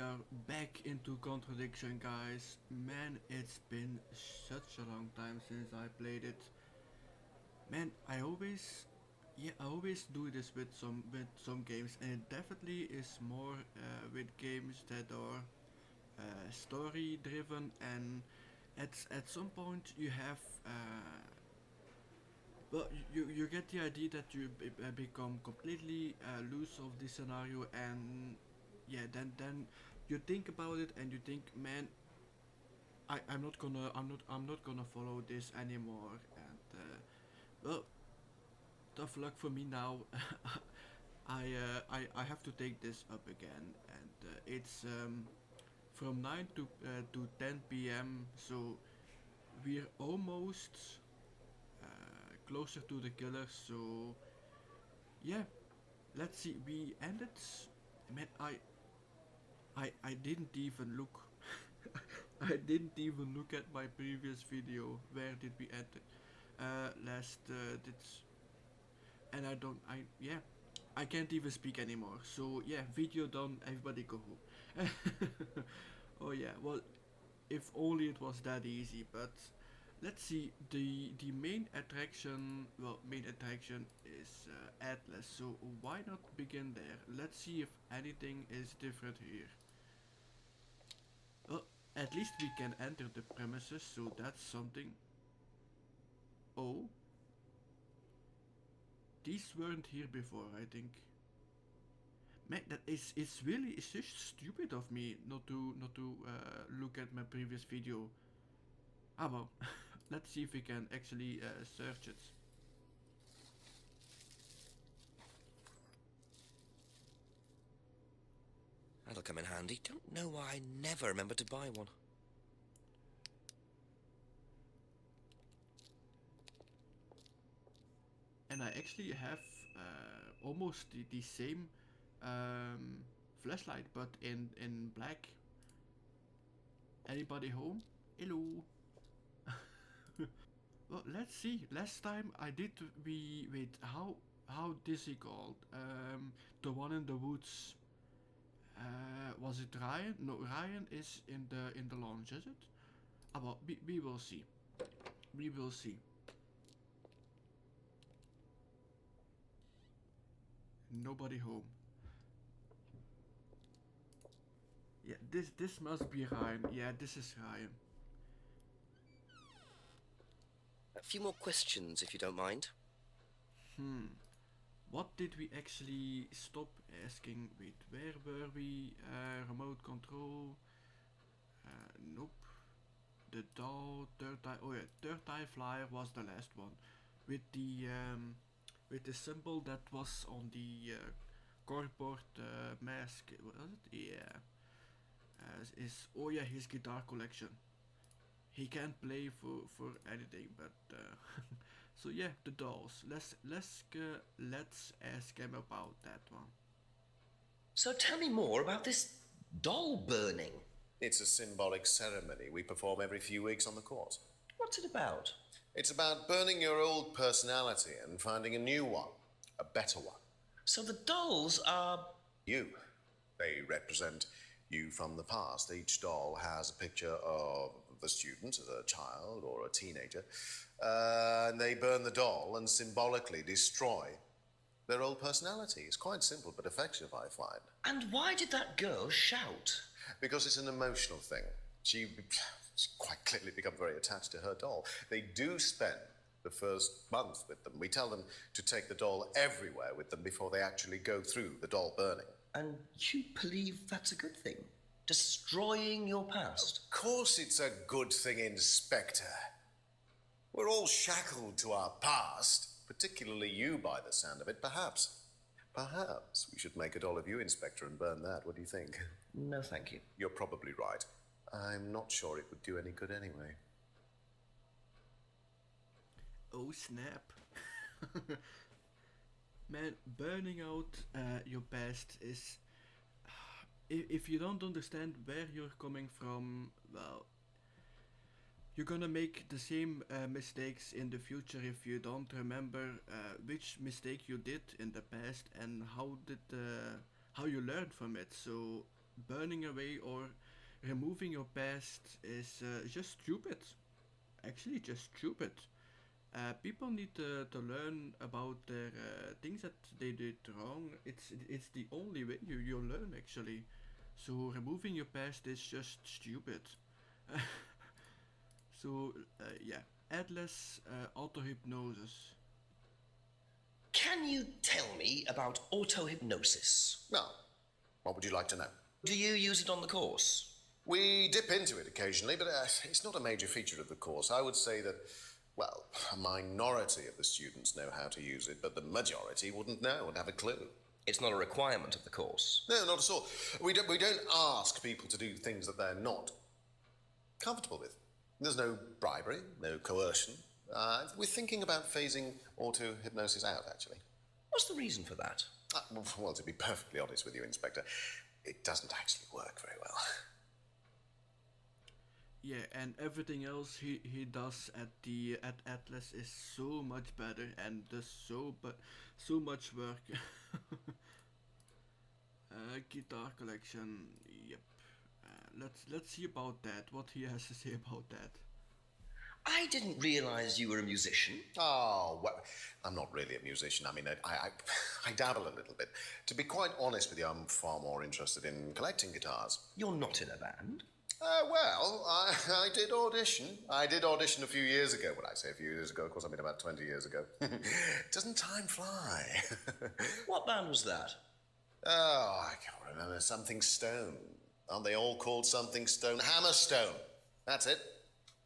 are back into Contradiction, guys. Man, it's been such a long time since I played it. Man, I always do this with some games, and it definitely is more with games that are story driven, and at some point you have well, you get the idea that you become completely loose of the scenario, and yeah, then you think about it and you think, man, I'm not gonna follow this anymore, and well, tough luck for me now. I have to take this up again, and it's from 9 to 10 p.m. So we're almost closer to the killer. So yeah, let's see. We ended. Man, I didn't even look. I didn't even look at my previous video. Where did we end? Last did, and I don't. I yeah. I can't even speak anymore. So yeah, video done. Everybody go home. Oh yeah. Well, if only it was that easy. But let's see. The main attraction. Well, main attraction is Atlas. So why not begin there? Let's see if anything is different here. Well, at least we can enter the premises, so that's something. Oh, these weren't here before, I think. Man, that is it's really it's just stupid of me not to look at my previous video. Ah well, let's see if we can actually search it. That'll come in handy. Don't know why I never remember to buy one. And I actually have almost the same um, flashlight, but in black. Anybody home? Hello. Well, let's see. Last time I did we wait. How is he called? The one in the woods. Was it Ryan? No, Ryan is in the lounge. Is it? Ah, well, we will see. We will see. Nobody home. Yeah, this must be Ryan. Yeah, this is Ryan. A few more questions, if you don't mind. Hmm. What did we actually stop asking? Wait, where were we? Remote control. Nope. The doll, third eye. Oh yeah, third eye flyer was the last one, with the symbol that was on the cardboard mask. Was it? Yeah. Is oh yeah, his guitar collection. He can't play for anything, but so yeah, the dolls. Let's ask him about that one. So tell me more about this doll burning. It's a symbolic ceremony we perform every few weeks on the course. What's it about? It's about burning your old personality and finding a new one, a better one. So the dolls are... You. They represent you from the past. Each doll has a picture of the student as a child or a teenager. And they burn the doll and symbolically destroy their old personality. It's quite simple but effective, I find. And why did that girl shout? Because it's an emotional thing. She's quite clearly become very attached to her doll. They do spend the first month with them. We tell them to take the doll everywhere with them before they actually go through the doll burning. And you believe that's a good thing? Destroying your past? Of course it's a good thing, Inspector. We're all shackled to our past, particularly you by the sound of it. Perhaps we should make a doll of you, Inspector, and burn that. What do you think? No, thank you. You're probably right. I'm not sure it would do any good anyway. Oh snap. Man, burning out your past is. If you don't understand where you're coming from, well, you're gonna make the same mistakes in the future if you don't remember which mistake you did in the past and how you learned from it. So burning away or removing your past is just stupid. Actually, just stupid. People need to learn about their things that they did wrong. It's the only way you learn actually. So removing your past is just stupid. So yeah, Atlas auto hypnosis. Can you tell me about auto-hypnosis? Now, what would you like to know? Do you use it on the course? We dip into it occasionally, but it's not a major feature of the course. I would say that, well, a minority of the students know how to use it, but the majority wouldn't know and have a clue. It's not a requirement of the course. No, not at all. We don't ask people to do things that they're not comfortable with. There's no bribery, no coercion. We're thinking about phasing auto-hypnosis out, actually. What's the reason for that? Well, to be perfectly honest with you, Inspector, it doesn't actually work very well. Yeah, and everything else he does at Atlas is so much better and does so much work. Guitar collection. Yep. Let's see about that. What he has to say about that. I didn't realize you were a musician. Oh, well, I'm not really a musician. I mean, I dabble a little bit. To be quite honest with you, I'm far more interested in collecting guitars. You're not in a band. Well, I did audition. I did audition a few years ago. When I say a few years ago, of course, I mean about 20 years ago. Doesn't time fly? What band was that? Oh, I can't remember. Something Stone. Aren't they all called something Stone? Hammerstone. That's it.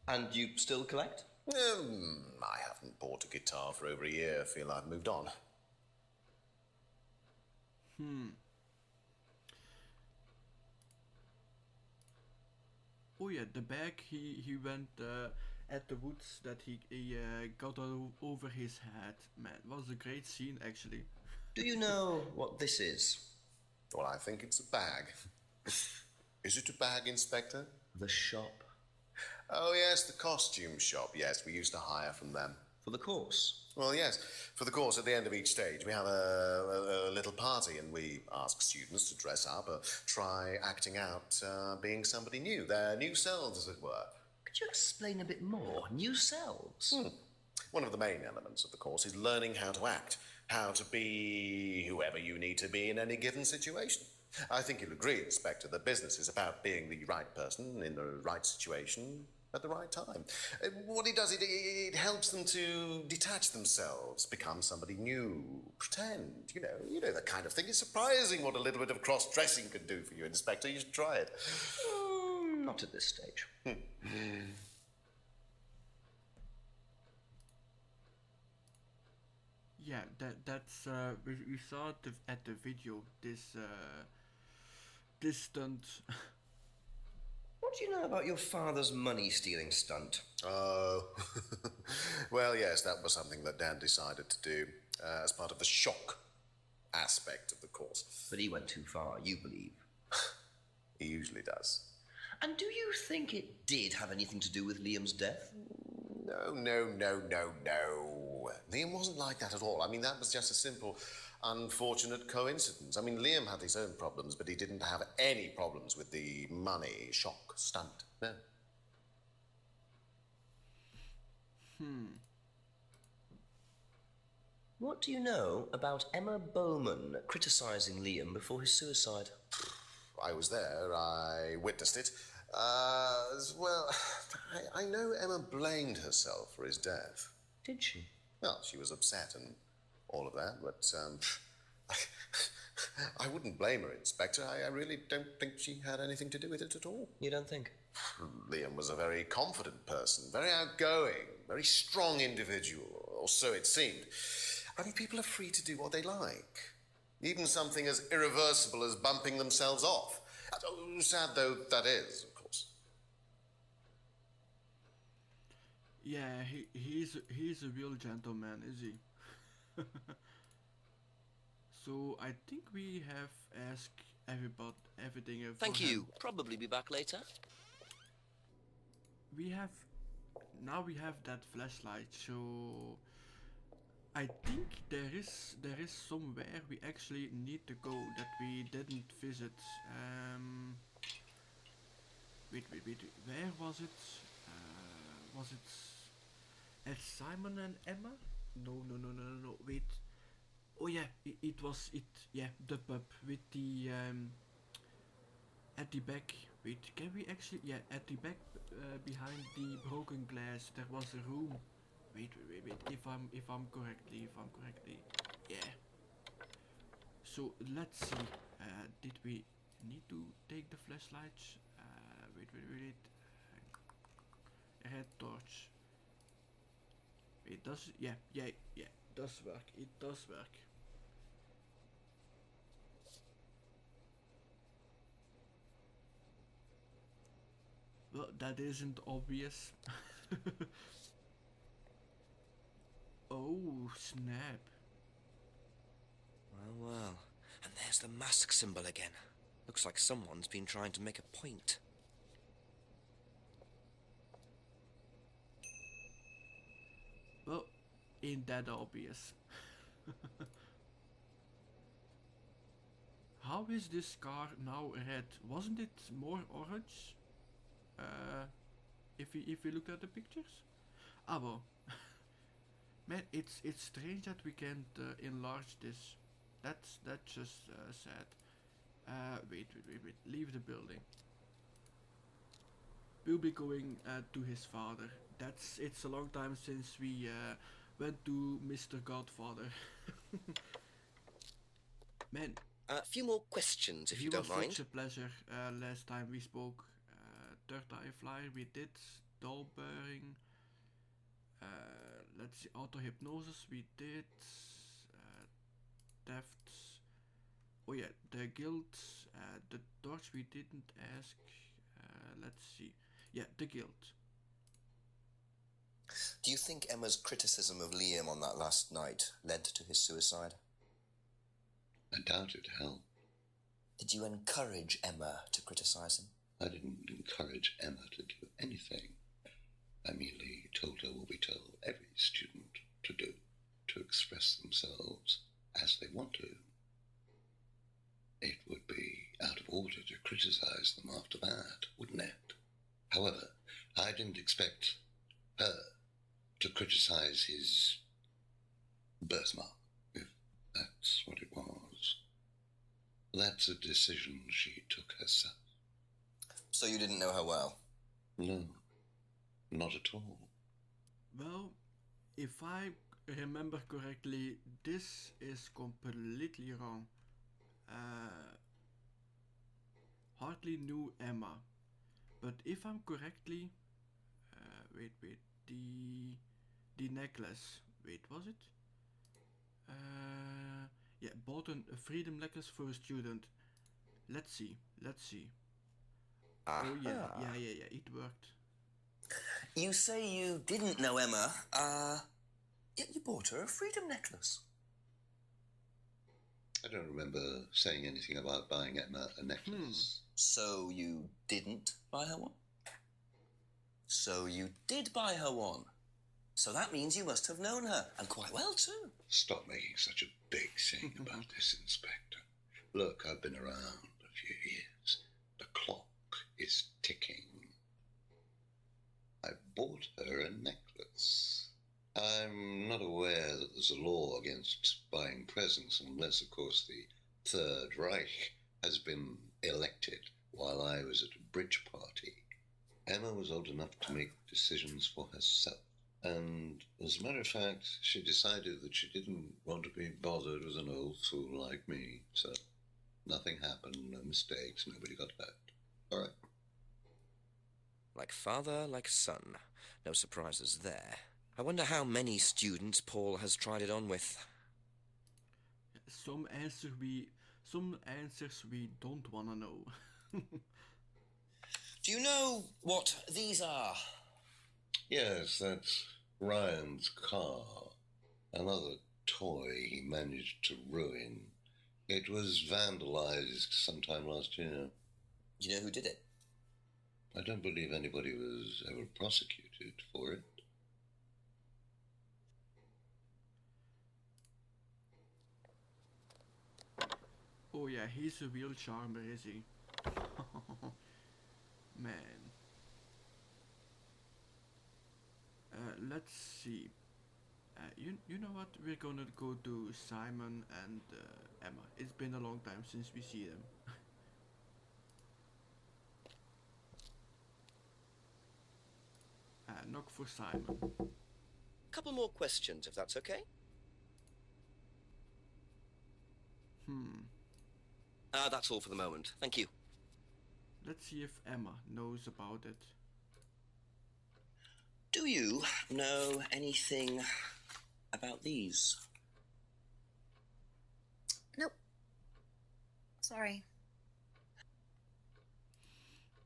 And you still collect? I haven't bought a guitar for over a year. I feel I've moved on. Oh yeah, the bag he went at the woods that he got over his head. Man, it was a great scene actually. Do you know what this is? Well, I think it's a bag. Is it a bag, Inspector? The shop. Oh, yes, the costume shop. Yes, we used to hire from them. For the course. Well, yes. For the course, at the end of each stage, we have a little party and we ask students to dress up or try acting out being somebody new, their new selves, as it were. Could you explain a bit more? New selves? One of the main elements of the course is learning how to act, how to be whoever you need to be in any given situation. I think you'll agree, Inspector, that business is about being the right person in the right situation at the right time. What it does, it helps them to detach themselves, become somebody new, pretend, you know that kind of thing. It's surprising what a little bit of cross-dressing can do for you, Inspector. You should try it. Not at this stage. Yeah, that's we saw it at the video. This stunt. What do you know about your father's money-stealing stunt? Oh, well, yes, that was something that Dan decided to do as part of the shock aspect of the course. But he went too far, you believe. He usually does. And do you think it did have anything to do with Liam's death? No. Liam wasn't like that at all. I mean, that was just a simple, unfortunate coincidence. I mean, Liam had his own problems, but he didn't have any problems with the money shock stunt. No. What do you know about Emma Bowman criticizing Liam before his suicide? I was there. I witnessed it. Well, I know Emma blamed herself for his death. Did she? Well, she was upset and all of that, but I wouldn't blame her, Inspector. I really don't think she had anything to do with it at all. You don't think? Liam was a very confident person, very outgoing, very strong individual, or so it seemed. I mean, people are free to do what they like. Even something as irreversible as bumping themselves off. Sad though that is, of course. Yeah, he's a real gentleman, is he? So I think we have asked everything. Thank you. Probably be back later. We have that flashlight, so I think there is somewhere we actually need to go that we didn't visit. wait. Where was it? Was it at Simon and Emma? No, no, no, no, no, no. Wait. Oh yeah, it was it. Yeah, the pub with the at the back. Wait, can we actually? Yeah, at the back, behind the broken glass, there was a room. Wait, wait, wait, wait. If I'm correctly. Yeah. So let's see. Did we need to take the flashlights? Wait, wait, wait. Red torch. It does. Yeah, yeah, yeah. Does work. It does work. Well, that isn't obvious. Oh, snap. Well, well. And there's the mask symbol again. Looks like someone's been trying to make a point. Well, ain't that obvious. How is this car now red? Wasn't it more orange? Uh, if we look at the pictures? Ah well. Man, it's strange that we can't enlarge this. That's just sad. Wait. Leave the building. We'll be going to his father. It's a long time since we went to Mr. Godfather. Man, A few more questions, if he you was don't mind. such a pleasure last time we spoke. Third Eye Flyer we did. Doll bearing. Let's see, auto hypnosis we did. Thefts. Oh yeah, the guild. The torch we didn't ask. Let's see. Yeah, the guild. Do you think Emma's criticism of Liam on that last night led to his suicide? I doubt it, Hal. Did you encourage Emma to criticize him? I didn't encourage Emma to do anything. I merely told her what we tell every student to do, to express themselves as they want to. It would be out of order to criticize them after that, wouldn't it? However, I didn't expect her to criticize his birthmark, if that's what it was. That's a decision she took herself. So you didn't know her well? No, not at all. Well, if I remember correctly, this is completely wrong. Hardly knew Emma, but if I'm correctly, wait, the necklace. Wait, was it? Yeah, bought a freedom necklace for a student. Let's see. Oh yeah, it worked. You say you didn't know Emma, yet you bought her a freedom necklace. I don't remember saying anything about buying Emma a necklace. So you didn't buy her one? So you did buy her one. So that means you must have known her, and quite well too. Stop making such a big thing about this, Inspector. Look, I've been around a few years. The clock is ticking. I bought her a necklace. I'm not aware that there's a law against buying presents unless, of course, the Third Reich has been elected while I was at a bridge party. Emma was old enough to make decisions for herself. And as a matter of fact, she decided that she didn't want to be bothered with an old fool like me. So nothing happened, no mistakes, nobody got hurt. All right. Like father, like son. No surprises there. I wonder how many students Paul has tried it on with. Some answers we don't wanna know. Do you know what these are? Yes, that's Ryan's car. Another toy he managed to ruin. It was vandalized sometime last year. Do you know who did it? I don't believe anybody was ever prosecuted for it. Oh yeah, he's a real charmer, is he? Man. let's see. You know what? We're gonna go to Simon and Emma. It's been a long time since we see them. Knock for Simon. Couple more questions, if that's okay. That's all for the moment. Thank you. Let's see if Emma knows about it. Do you know anything about these? Nope. Sorry.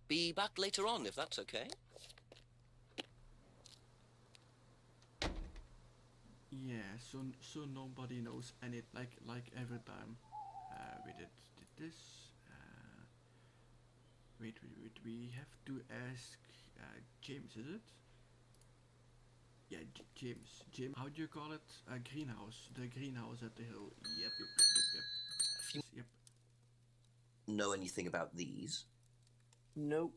Be back later on, if that's okay. Yeah, so nobody knows any like every time we did this. Wait, we have to ask James, is it? Yeah, James. How do you call it? Greenhouse. The greenhouse at the hill. Yep. Know anything about these? Nope.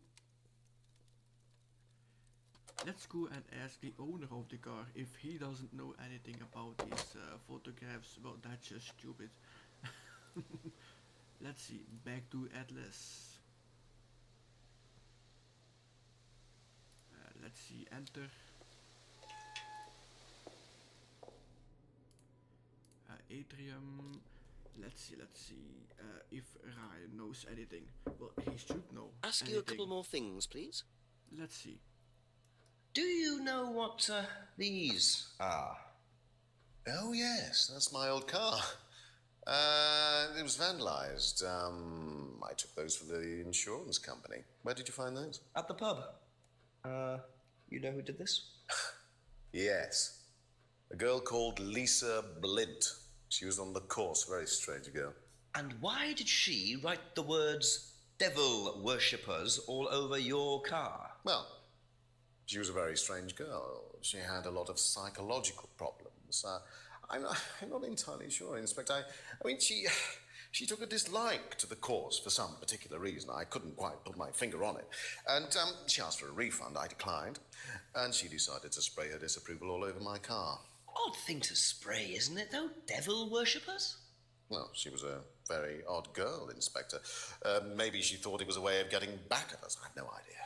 Let's go and ask the owner of the car if he doesn't know anything about these photographs. Well, that's just stupid. Let's see. Back to Atlas. Let's see. Enter. Atrium. Let's see. If Ryan knows anything. Well, he should know. Ask anything. you a couple more things, please. Let's see. Do you know what these are? Oh, yes, that's my old car. It was vandalized. I took those for the insurance company. Where did you find those? At the pub. You know who did this? Yes. A girl called Lisa Blint. She was on the course, very strange girl. And why did she write the words devil worshippers all over your car? Well, she was a very strange girl. She had a lot of psychological problems. I'm not entirely sure, Inspector. I mean, she took a dislike to the course for some particular reason. I couldn't quite put my finger on it. And she asked for a refund. I declined. And she decided to spray her disapproval all over my car. Odd thing to spray, isn't it, though? Devil worshippers? Well, she was a very odd girl, Inspector. Maybe she thought it was a way of getting back at us. I've no idea.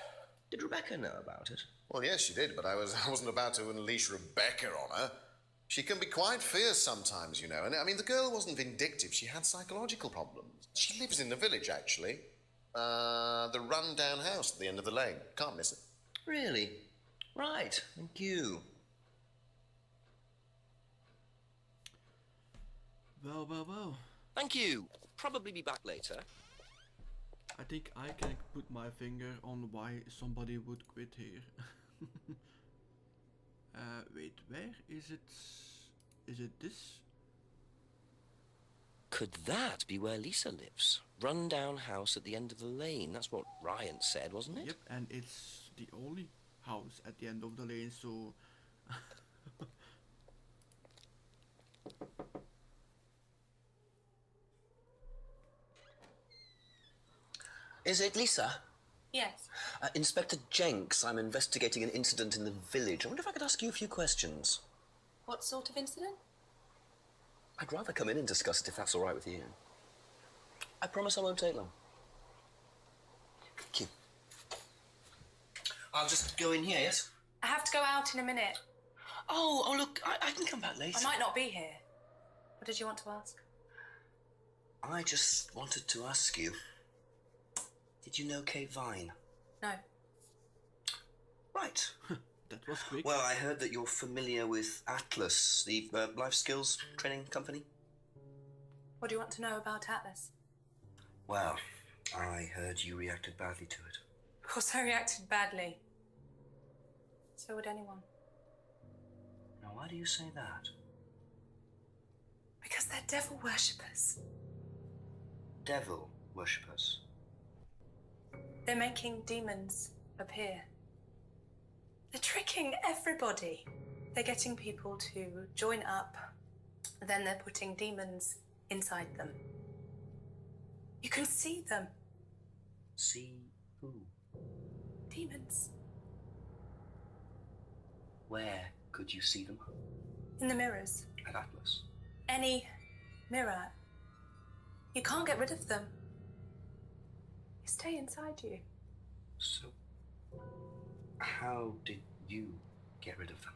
Did Rebecca know about it? Well, yes, she did, but I wasn't about to unleash Rebecca on her. She can be quite fierce sometimes, you know. And I mean, the girl wasn't vindictive. She had psychological problems. She lives in the village, actually. The run-down house at the end of the lane. Can't miss it. Really? Right. Thank you. Well. Thank you. Probably be back later. I think I can put my finger on why somebody would quit here. Wait, where is it? Is it this? Could that be where Lisa lives? Run-down house at the end of the lane. That's what Ryan said, wasn't it? Yep, and it's the only house at the end of the lane, so... Is it Lisa? Yes. Inspector Jenks, I'm investigating an incident in the village. I wonder if I could ask you a few questions. What sort of incident? I'd rather come in and discuss it if that's all right with you. I promise I won't take long. Thank you. I'll just go in here, yes? I have to go out in a minute. Oh, look, I can come back later. I might not be here. What did you want to ask? I just wanted to ask you, did you know Kate Vine? No. Right. That was quick. Well, I heard that you're familiar with Atlas, the life skills training company. What do you want to know about Atlas? Well, I heard you reacted badly to it. Of course I reacted badly. So would anyone. Now, why do you say that? Because they're devil worshippers. Devil worshippers. They're making demons appear. They're tricking everybody. They're getting people to join up, then they're putting demons inside them. You can see them. See who? Demons. Where Could you see them? In the mirrors. At Atlas? Any mirror. You can't get rid of them. They stay inside you. So, how did you get rid of them?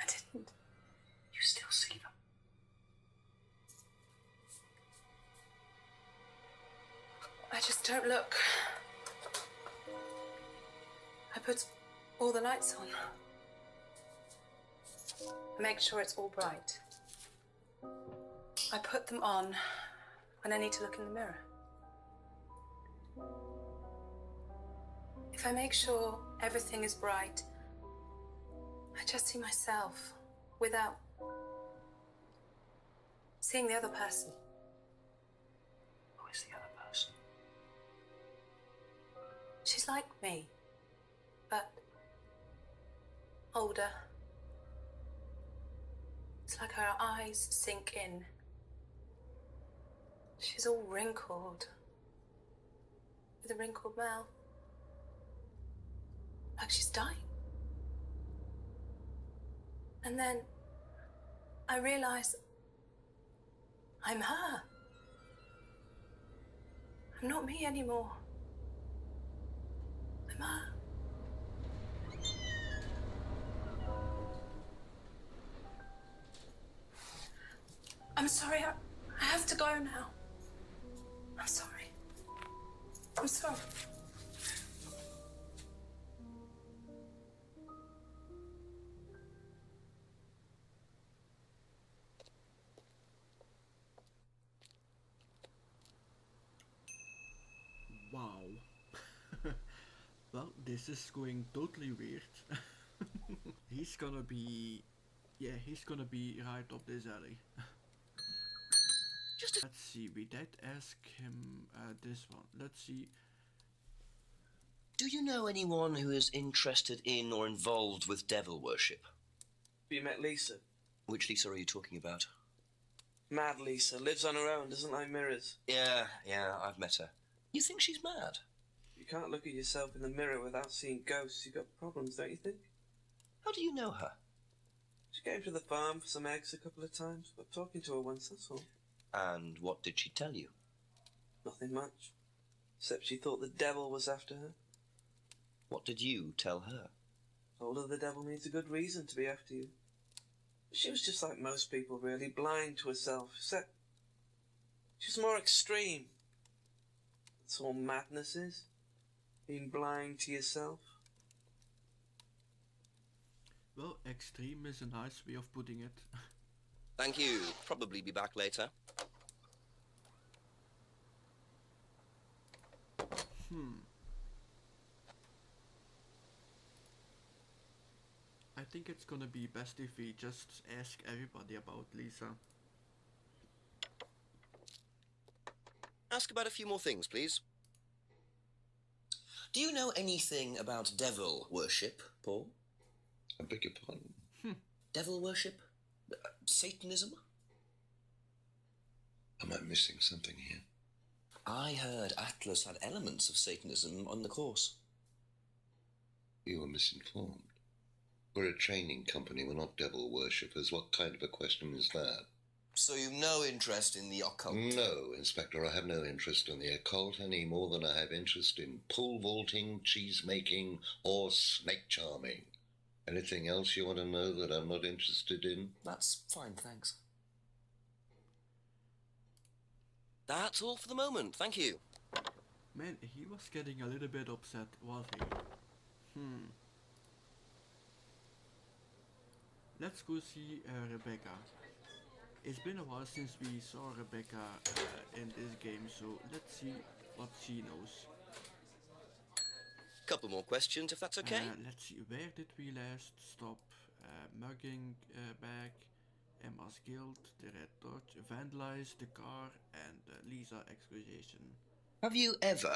I didn't. You still see them? I just don't look. I put all the lights on. I make sure it's all bright. I put them on when I need to look in the mirror. If I make sure everything is bright, I just see myself without seeing the other person. Who is the other person? She's like me, but older. It's like her eyes sink in. She's all wrinkled, with a wrinkled mouth, like she's dying. And then I realize I'm her. I'm not me anymore. I'm her. I'm sorry, I have to go now. I'm sorry. I'm sorry. Wow. Well, this is going totally weird. He's gonna be... Yeah, he's gonna be right up this alley. Let's see, we did ask him this one. Let's see. Do you know anyone who is interested in or involved with devil worship? You met Lisa? Which Lisa are you talking about? Mad Lisa. Lives on her own, doesn't like mirrors. Yeah, I've met her. You think she's mad? You can't look at yourself in the mirror without seeing ghosts. You've got problems, don't you think? How do you know her? She came to the farm for some eggs a couple of times, but talking to her once, that's all. And what did she tell you? Nothing much. Except she thought the devil was after her. What did you tell her? Told her the devil needs a good reason to be after you. She was just like most people, really, blind to herself, except she's more extreme. That's all madness is. Being blind to yourself. Well, extreme is a nice way of putting it. Thank you. Probably be back later. I think it's gonna be best if we just ask everybody about Lisa. Ask about a few more things, please. Do you know anything about devil worship, Paul? I beg your pardon? Devil worship? Satanism? Am I missing something here? I heard Atlas had elements of Satanism on the course. You were misinformed. We're a training company, we're not devil worshippers. What kind of a question is that? So you've no interest in the occult? No, Inspector, I have no interest in the occult any more than I have interest in pole vaulting, cheese making, or snake charming. Anything else you want to know that I'm not interested in? That's fine, thanks. That's all for the moment, thank you. Man, he was getting a little bit upset, was he? Let's go see Rebecca. It's been a while since we saw Rebecca in this game, so let's see what she knows. Couple more questions, if that's okay? Let's see, where did we last stop? Mugging bag, Emma's guild, the red torch, vandalize the car, and Lisa excavation. Have you ever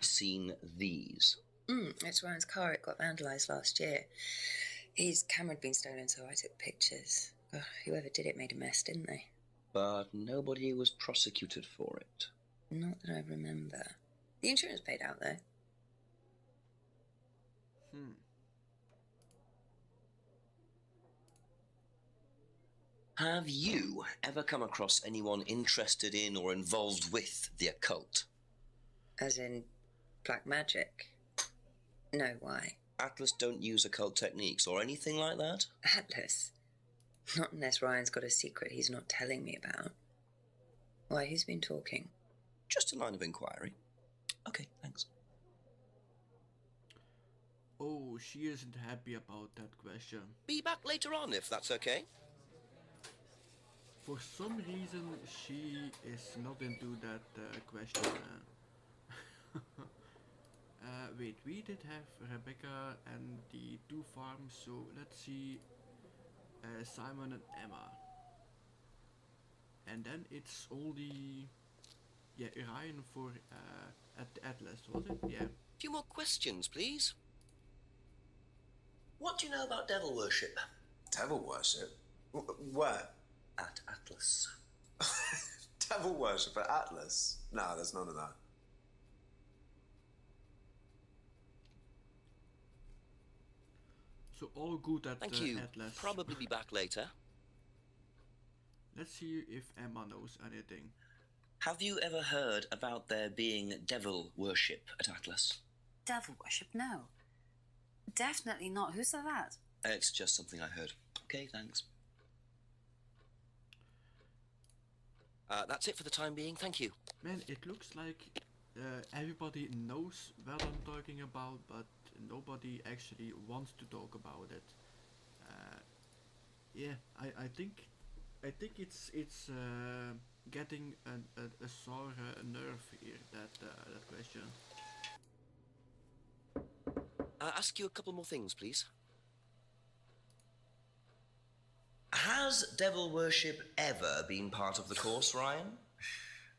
seen these? It's Ryan's car. It got vandalised last year. His camera had been stolen, so I took pictures. Whoever did it made a mess, didn't they? But nobody was prosecuted for it. Not that I remember. The insurance paid out, though. Have you ever come across anyone interested in or involved with the occult? As in black magic? No, why? Atlas don't use occult techniques or anything like that? Atlas? Not unless Ryan's got a secret he's not telling me about. Why, who's been talking? Just a line of inquiry. Okay, thanks. Oh, she isn't happy about that question. Be back later on, if that's okay. For some reason, she is not into that question. Wait, we did have Rebecca and the two farms, so let's see Simon and Emma. And then it's only Ryan for Atlas, was it? Yeah. A few more questions, please. What do you know about devil worship? Devil worship? Where? At Atlas. Devil worship at Atlas? No, there's none of that. So all good at Thank you. Atlas. Probably be back later. Let's see if Emma knows anything. Have you ever heard about there being devil worship at Atlas? Devil worship? No. Definitely not. Who said that? It's just something I heard. Okay, thanks. That's it for the time being. Thank you. Man, it looks like everybody knows what I'm talking about, but nobody actually wants to talk about it. Yeah, I think it's getting a sore nerve here, that question. Ask you a couple more things, please. Has devil worship ever been part of the course, Ryan?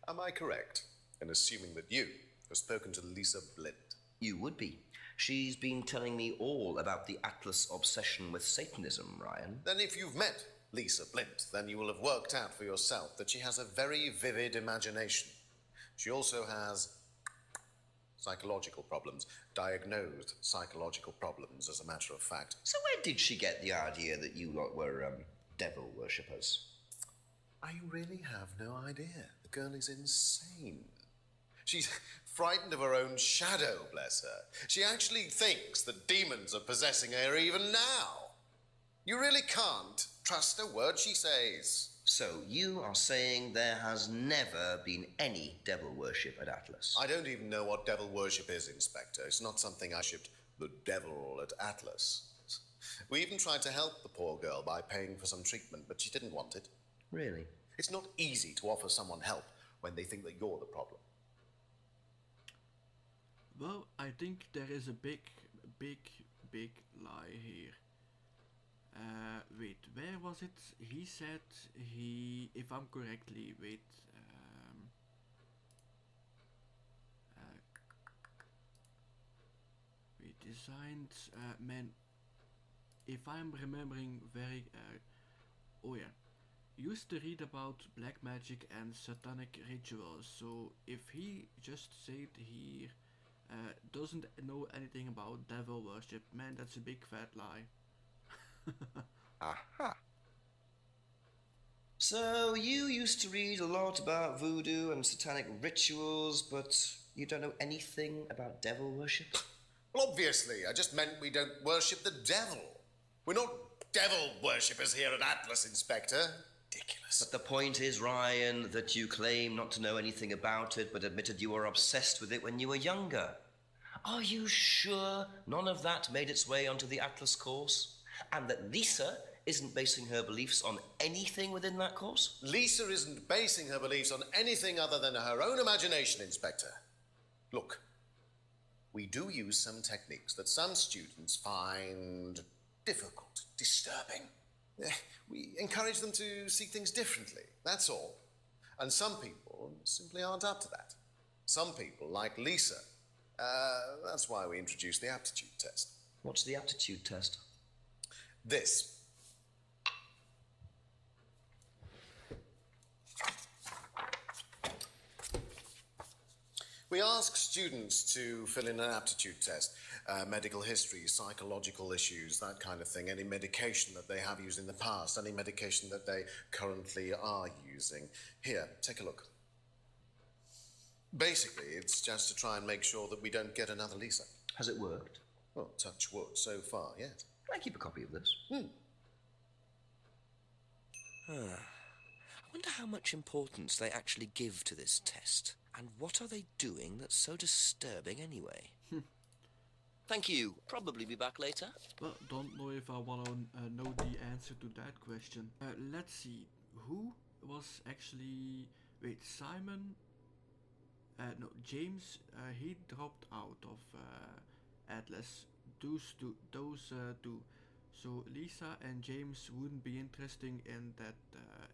Am I correct in assuming that you have spoken to Lisa Blind? You would be. She's been telling me all about the Atlas obsession with Satanism, Ryan. Then if you've met Lisa Blind, then you will have worked out for yourself that she has a very vivid imagination. She also has psychological problems, diagnosed psychological problems, as a matter of fact. So where did she get the idea that you lot were, devil worshippers? I really have no idea. The girl is insane. She's frightened of her own shadow, bless her. She actually thinks that demons are possessing her even now. You really can't trust a word she says. So you are saying there has never been any devil worship at Atlas? I don't even know what devil worship is, Inspector. It's not something I worshipped the devil at Atlas. We even tried to help the poor girl by paying for some treatment, but she didn't want it. Really? It's not easy to offer someone help when they think that you're the problem. Well, I think there is a big lie here. Wait, where was it? He said if I'm correctly, wait, we designed, man, if I'm remembering very, oh yeah, used to read about black magic and satanic rituals, so if he just said here, doesn't know anything about devil worship, man, that's a big fat lie. Aha. So you used to read a lot about voodoo and satanic rituals, but you don't know anything about devil worship? Well, obviously, I just meant we don't worship the devil. We're not devil worshippers here at Atlas, Inspector. Ridiculous. But the point is, Ryan, that you claim not to know anything about it, but admitted you were obsessed with it when you were younger. Are you sure none of that made its way onto the Atlas course? And that Lisa isn't basing her beliefs on anything within that course? Lisa isn't basing her beliefs on anything other than her own imagination, Inspector. Look, we do use some techniques that some students find difficult, disturbing. We encourage them to see things differently, that's all. And some people simply aren't up to that. Some people, like Lisa, that's why we introduced the aptitude test. What's the aptitude test? This. We ask students to fill in an aptitude test, medical history, psychological issues, that kind of thing, any medication that they have used in the past, any medication that they currently are using. Here, take a look. Basically, it's just to try and make sure that we don't get another Lisa. Has it worked? Well, touch wood so far, yes. Can I keep a copy of this? I wonder how much importance they actually give to this test. And what are they doing that's so disturbing anyway? Thank you. Probably be back later. Well, don't know if I want to know the answer to that question. Let's see. Who was actually... Wait, Simon... no, James, he dropped out of Atlas. Those two. So Lisa and James wouldn't be interested in that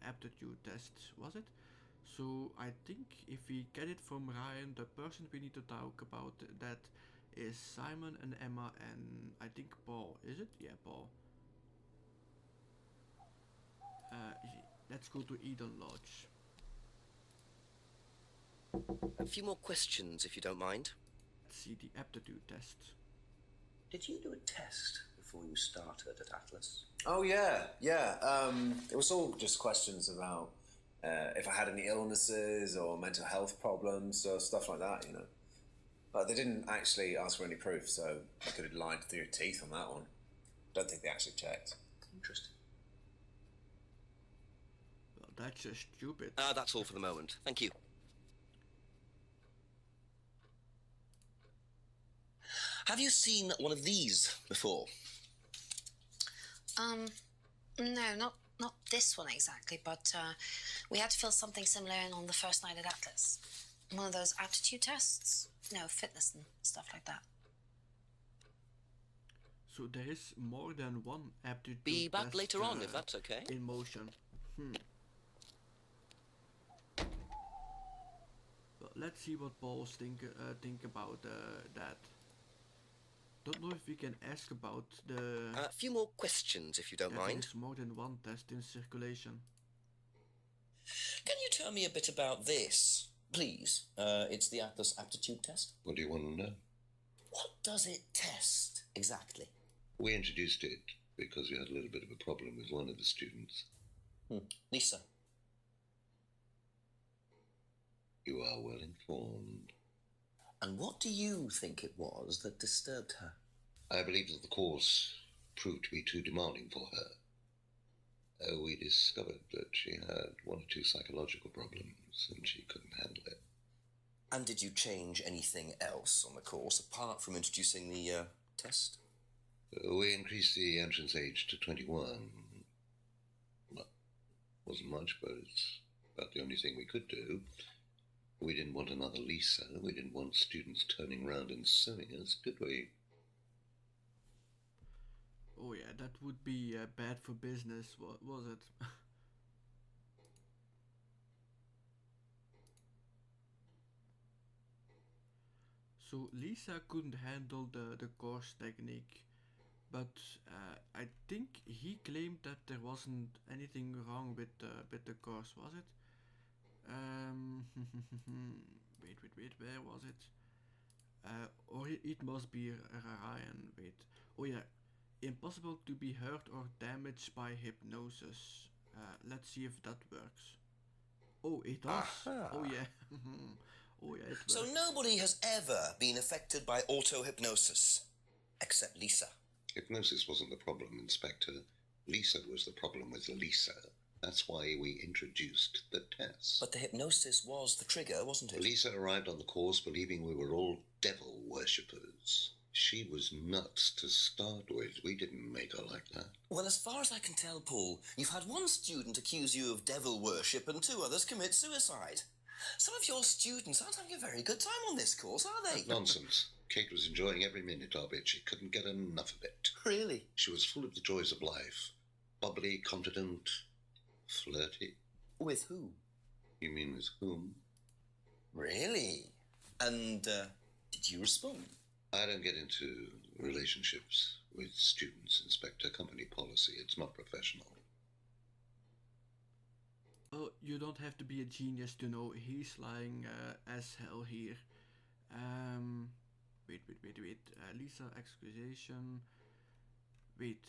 aptitude test, was it? So I think if we get it from Ryan, the person we need to talk about that is Simon and Emma and I think Paul. Is it? Yeah, Paul. Let's go to Eden Lodge. A few more questions, if you don't mind. Let's see the aptitude test. Did you do a test before you started at Atlas? Oh, yeah. It was all just questions about if I had any illnesses or mental health problems or stuff like that, you know. But they didn't actually ask for any proof, so you could have lied through your teeth on that one. Don't think they actually checked. Interesting. Well, that's just stupid. That's all for the moment. Thank you. Have you seen one of these before? No, not this one exactly, but we had to fill something similar in on the first night at Atlas. One of those aptitude tests? No, fitness and stuff like that. So there is more than one aptitude Be back test, later on, if that's okay. in motion. Well, let's see what Paul's think about that. Don't know if we can ask about the... A few more questions, if you don't mind. There's more than one test in circulation. Can you tell me a bit about this, please? It's the Atlas aptitude test. What do you want to know? What does it test, exactly? We introduced it because we had a little bit of a problem with one of the students. Lisa. You are well informed. And what do you think it was that disturbed her? I believe that the course proved to be too demanding for her. We discovered that she had one or two psychological problems and she couldn't handle it. And did you change anything else on the course apart from introducing the test? We increased the entrance age to 21. Well, wasn't much, but it's about the only thing we could do. We didn't want another Lisa. We didn't want students turning around and suing us, did we? Oh yeah, that would be bad for business, was it? So Lisa couldn't handle the course technique, but I think he claimed that there wasn't anything wrong with the course, was it? Wait, where was it? Or it must be Ryan, wait. Oh yeah, impossible to be hurt or damaged by hypnosis. Let's see if that works. Oh, it does. Aha. Oh yeah. Oh yeah, it works. So nobody has ever been affected by auto-hypnosis, except Lisa. Hypnosis wasn't the problem, Inspector. Lisa was the problem with Lisa. That's why we introduced the test. But the hypnosis was the trigger, wasn't it? Lisa arrived on the course believing we were all devil worshippers. She was nuts to start with. We didn't make her like that. Well, as far as I can tell, Paul, you've had one student accuse you of devil worship and two others commit suicide. Some of your students aren't having a very good time on this course, are they? Nonsense. Kate was enjoying every minute of it. She couldn't get enough of it. Really? She was full of the joys of life. Bubbly, confident, flirty. With who? You mean with whom? Really? And, did you respond? I don't get into relationships with students, Inspector. Company policy. It's not professional. Well, you don't have to be a genius to know he's lying as hell here. Lisa accusation. Wait,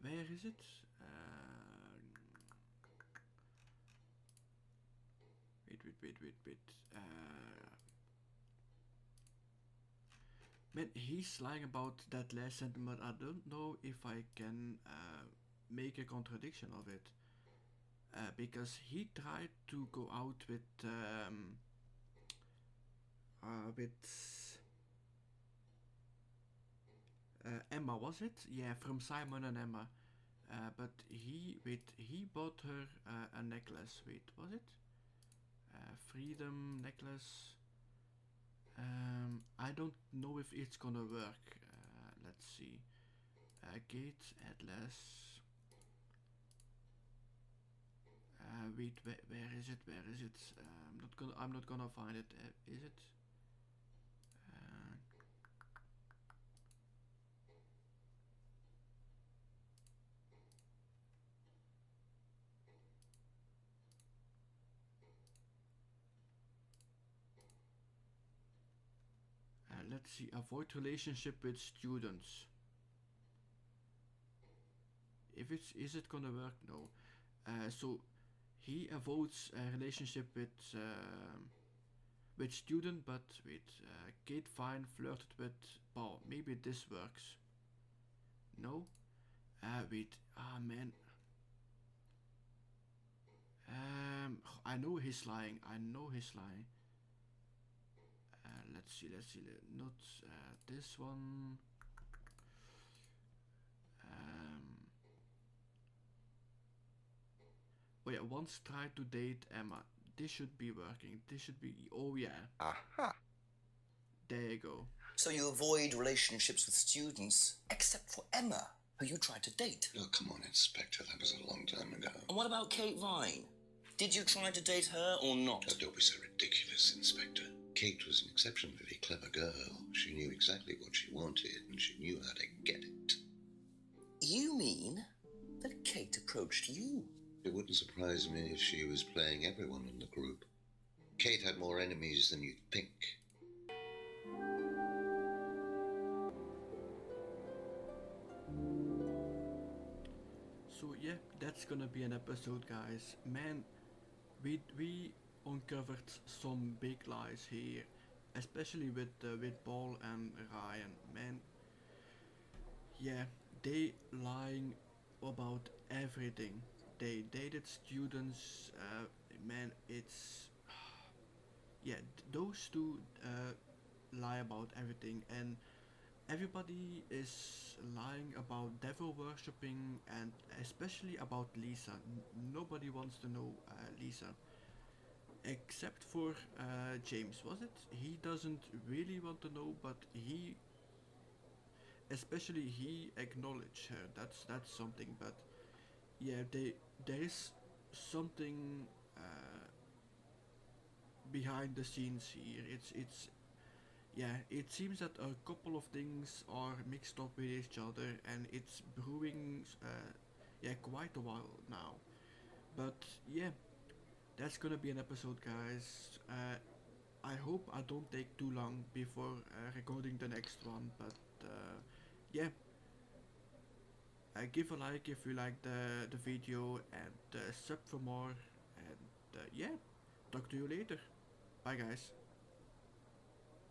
where is it? Wait. Man, he's lying about that last sentiment. I don't know if I can make a contradiction of it. Because he tried to go out with Emma, was it? Yeah, from Simon and Emma. But he bought her a necklace. Wait, was it? Freedom necklace. I don't know if it's gonna work. Let's see. Gate Atlas. Wait, where is it? Where is it? I'm not gonna find it. Is it? Let's see. Avoid relationship with students. If is it gonna work? No. So he avoids a relationship with student, but wait, Kate Fine flirted with Paul. Maybe this works. No? Wait, man. I know he's lying. Let's see. Not this one. Oh yeah, once tried to date Emma. This should be working. This should be. Oh yeah. Aha. There you go. So you avoid relationships with students, except for Emma, who you tried to date. Oh, come on, Inspector. That was a long time ago. And what about Kate Vine? Did you try to date her or not? Oh, don't be so ridiculous, Inspector. Kate was an exceptionally clever girl. She knew exactly what she wanted, and she knew how to get it. You mean that Kate approached you? It wouldn't surprise me if she was playing everyone in the group. Kate had more enemies than you'd think. So yeah, that's gonna be an episode, guys. Man, we uncovered some big lies here, especially with Paul and Ryan. Man, yeah, they lying about everything. They dated students. Man, it's yeah. Those two lie about everything, and everybody is lying about devil worshipping, and especially about Lisa. Nobody wants to know Lisa, except for James. Was it? He doesn't really want to know, but he acknowledged her. That's something. But yeah, there is something behind the scenes here. It's yeah, it seems that a couple of things are mixed up with each other, and it's brewing quite a while now. But yeah, that's gonna be an episode, guys. I hope I don't take too long before recording the next one, but yeah, give a like if you like the video, and sub for more, and yeah, talk to you later. Bye, guys.